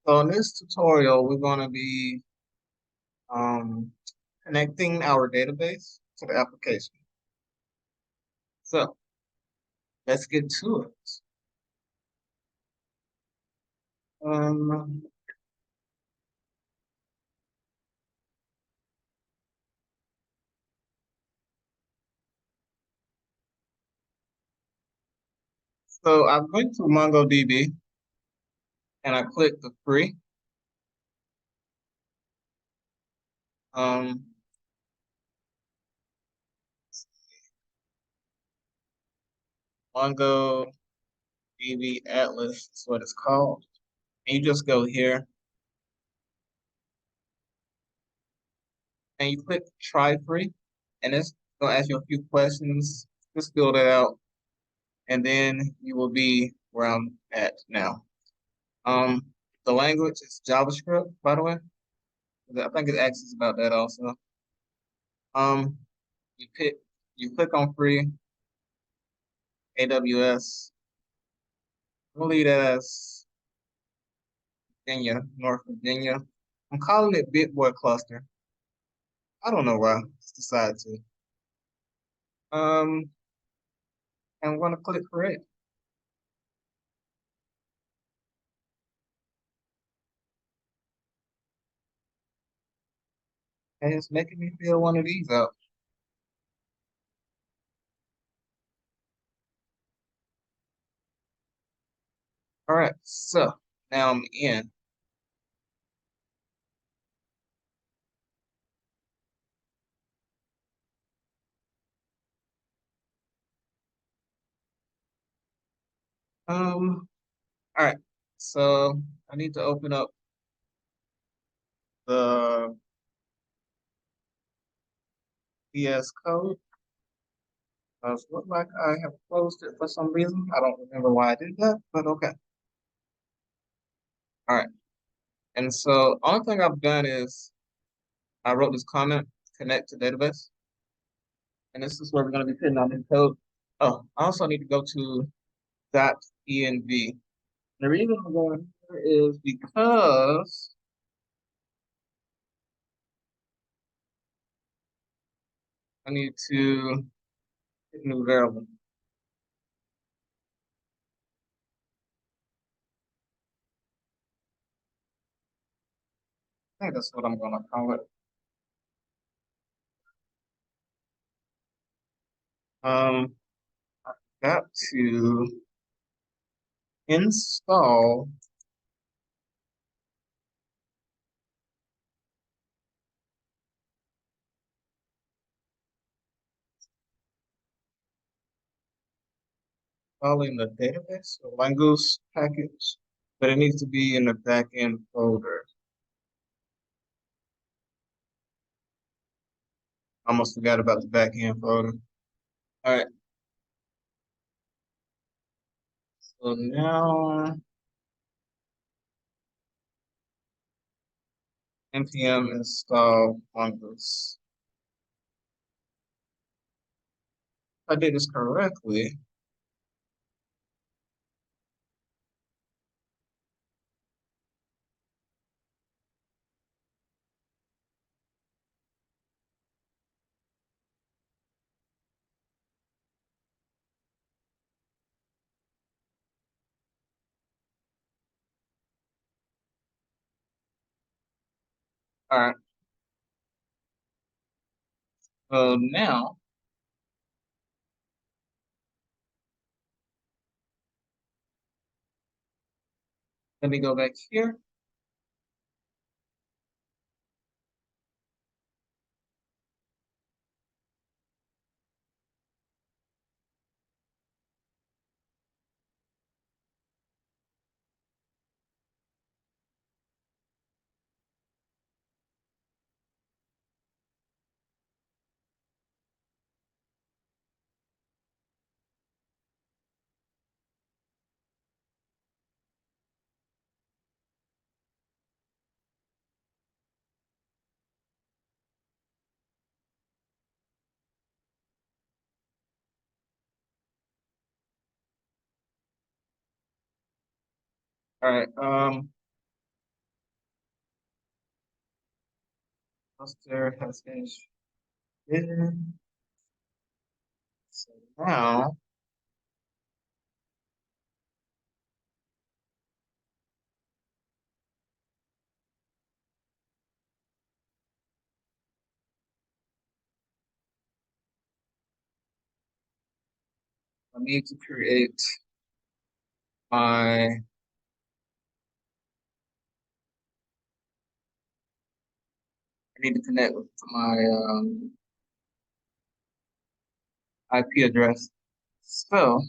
So in this tutorial, we're going to be um, connecting our database to the application. So let's get to it. Um, so I'm going to MongoDB and I click the free. Um, MongoDB Atlas is what it's called. And you just go here and you click try free, and it's going to ask you a few questions. Just fill that out, and then you will be where I'm at now. Um, the language is JavaScript, by the way. I think it asks us about that also. Um, you pick, you click on free AWS. We'll leave that as Virginia, North Virginia. I'm calling it Big Boy Cluster. I don't know why. Just decided to. Um, and I'm gonna click create. And it's making me fill one of these out. All right, so now I'm in. All right. So I need to open up the VS Code. It look like I have closed it for some reason. I don't remember why I did that, but okay. All right. And so only thing I've done is I wrote this comment, connect to database. And this is where we're going to be putting on the code. Oh, I also need to go to .env. The reason I'm going here is because I need to hit new variable. I think that's what I'm going to call it. I got to install installing the database, the Langoose package, but it needs to be in the backend folder. Almost forgot about the backend folder. All right, so now npm install Langoose. If I did this correctly, all right. So now let me go back here. All right. Cluster has finished vision. So now I need to create my I need to connect with my IP address. So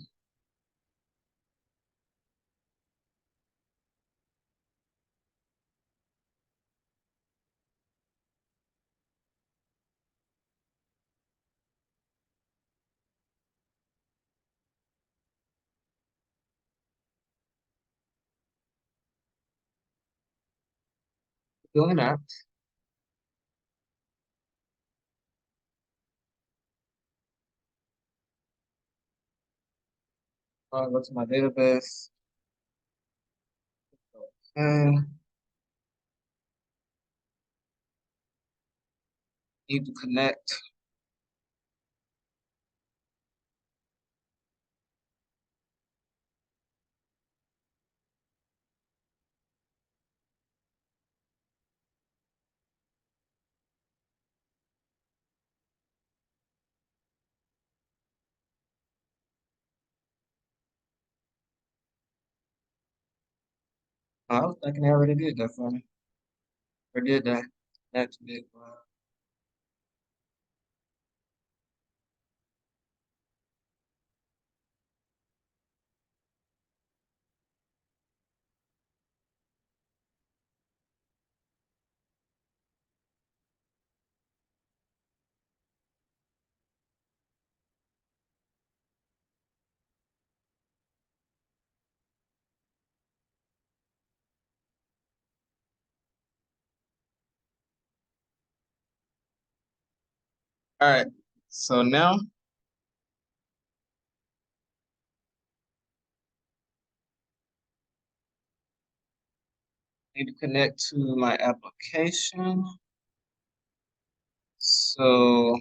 doing that, go to my database and need to connect. I was thinking I already did that for me. Or did that? That's big. All right. So now I need to connect to my application. So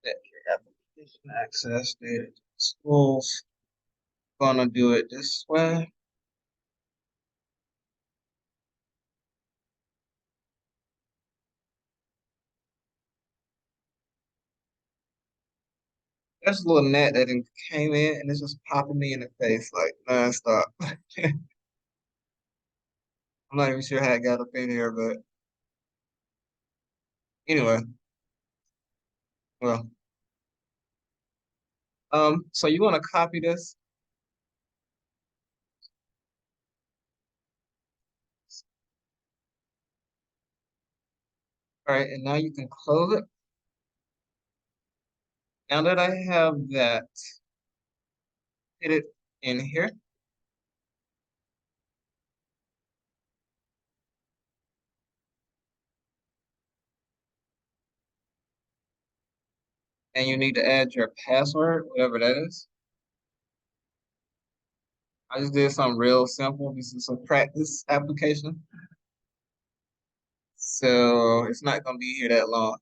that your application access data to schools. Gonna do it this way. There's a little net that came in and it's just popping me in the face like nonstop. I'm not even sure how it got up in here, but anyway, well, so you want to copy this, all right, and now you can close it. Now that I have that, hit it in here, and you need to add your password, whatever that is. I just did something real simple. This is a practice application, so it's not gonna be here that long.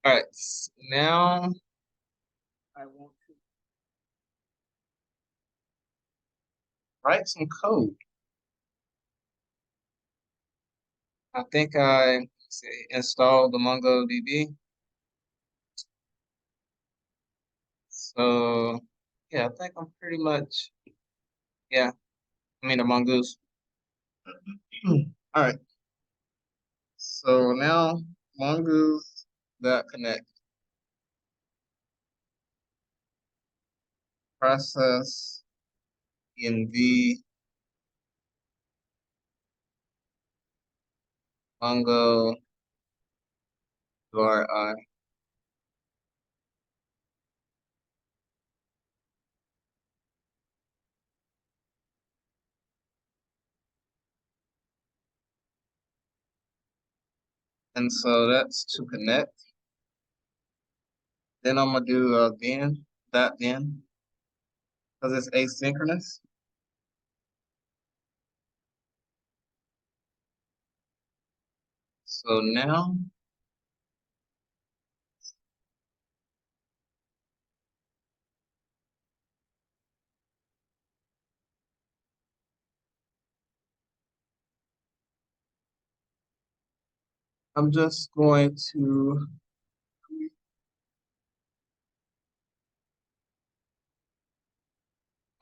All right, now I want to write some code. I think I say installed the MongoDB. So yeah, I think I'm pretty much yeah. I mean the mongoose. All right. So now mongoose dot connect process env mongo URI. And so that's to connect. Then I'm gonna do then because it's asynchronous. So now I'm just going to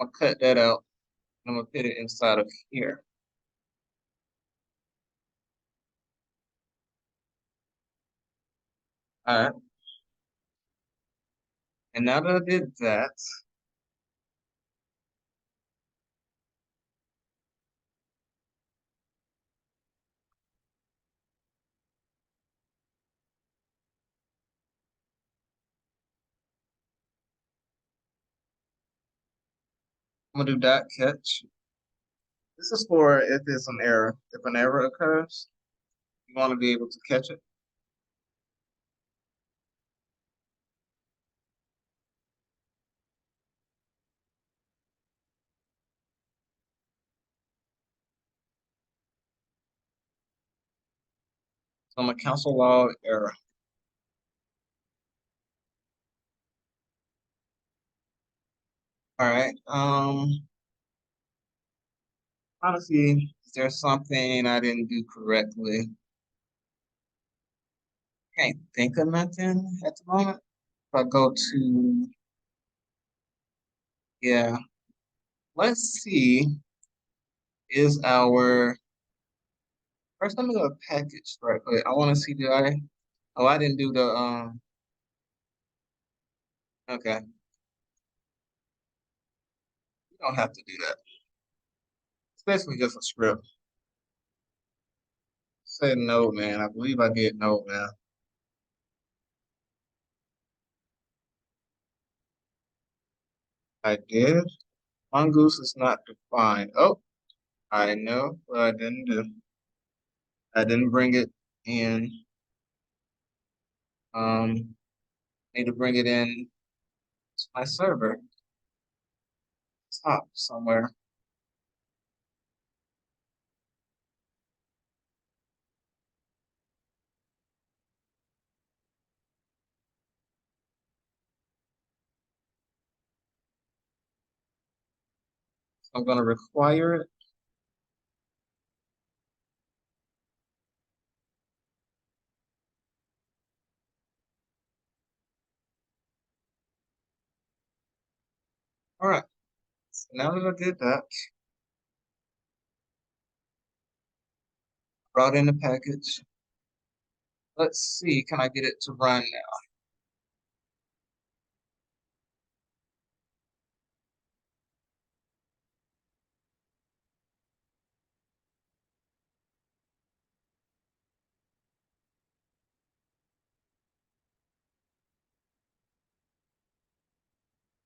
I'll cut that out. I'm gonna put it inside of here. All right. And now that I did that, I'm gonna do dot catch. This is for if it's an error. If an error occurs, you want to be able to catch it. So I'm gonna cancel log error. All right. Honestly, is there something I didn't do correctly? Can't think of nothing at the moment. If I go to, yeah, let's see, is our, first let me go to package right quick. I want to see, oh, I didn't do okay, you don't have to do that. It's basically just a script. Say no, man. I believe I did no, man. I did. Mongoose is not defined. Oh, I know what I didn't do. I didn't bring it in. Need to bring it in to my server. Top somewhere. So I'm gonna require it. All right. So now that I did that, brought in the package. Let's see, can I get it to run now?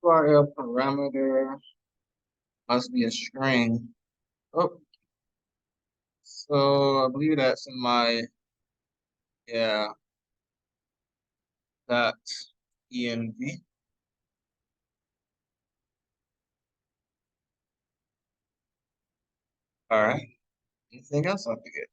URL parameter must be a string. Oh, so I believe that's in my, yeah, dot env. All right. Anything else I forget?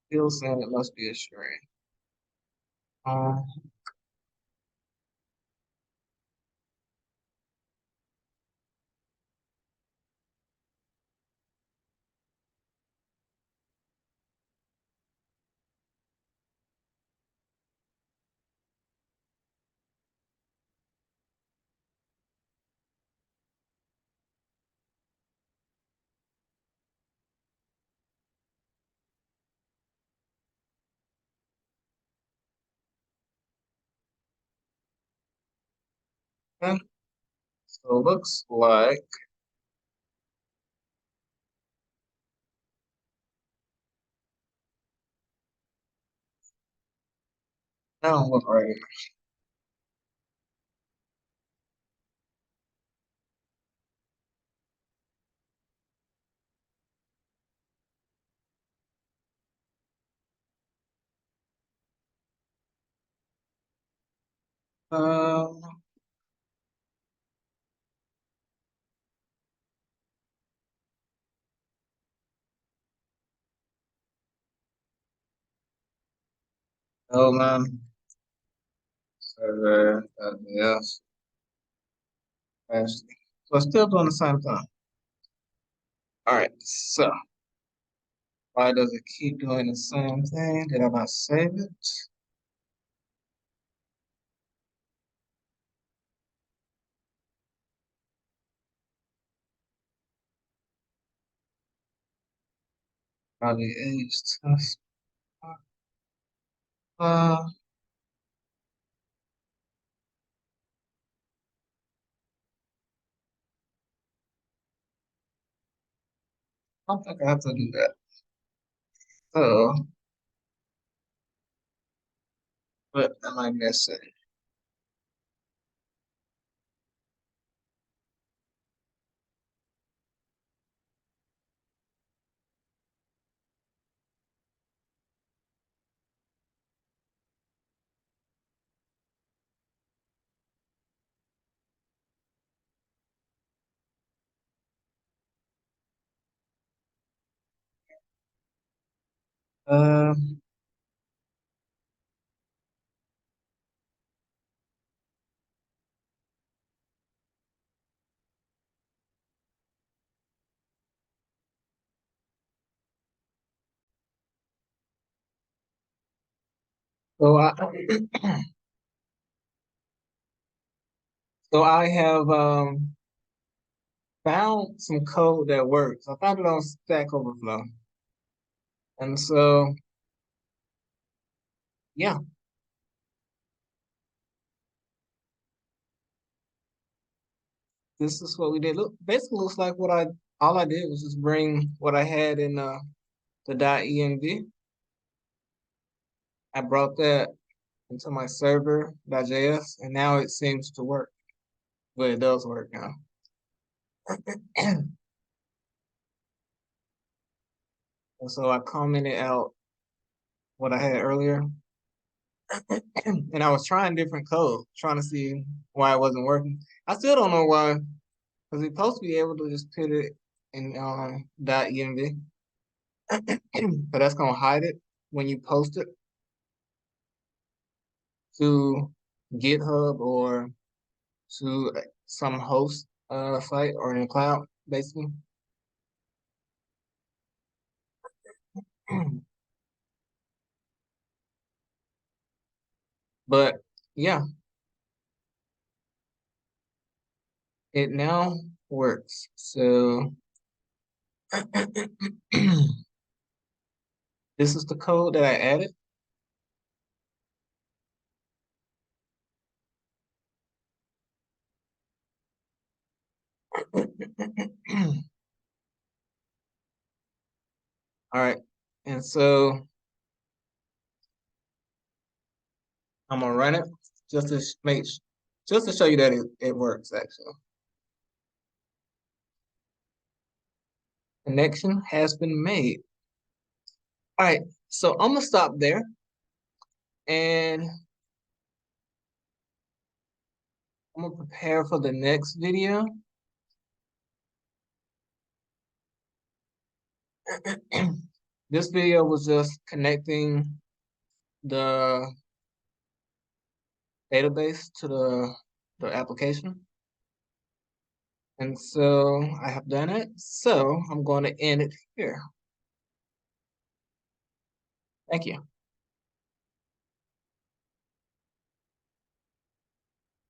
Still saying it must be a string. Um, okay. So it looks like don't look right. Um, oh man. Yes. Yes. So still doing the same thing. All right. So why does it keep doing the same thing? Did I not save it? Probably age test. I don't think I have to do that. So, what am I missing? Um, so I so I have found some code that works. I found it on Stack Overflow. And so yeah, this is what we did. Look, basically looks like what I all I did was just bring what I had in the .env. I brought that into my server.js, and now it seems to work. Well, it does work now. And so I commented out what I had earlier, and I was trying different code, trying to see why it wasn't working. I still don't know why, because we're supposed to be able to just put it in .env, but that's gonna hide it when you post it to GitHub or to some host site or in the cloud, basically. But yeah, it now works. So this is the code that I added. All right. And so I'm gonna run it just to just to show you that it works actually. Connection has been made. All right. So I'm gonna stop there and I'm gonna prepare for the next video. This video was just connecting the database to the application. And so I have done it. So I'm going to end it here. Thank you.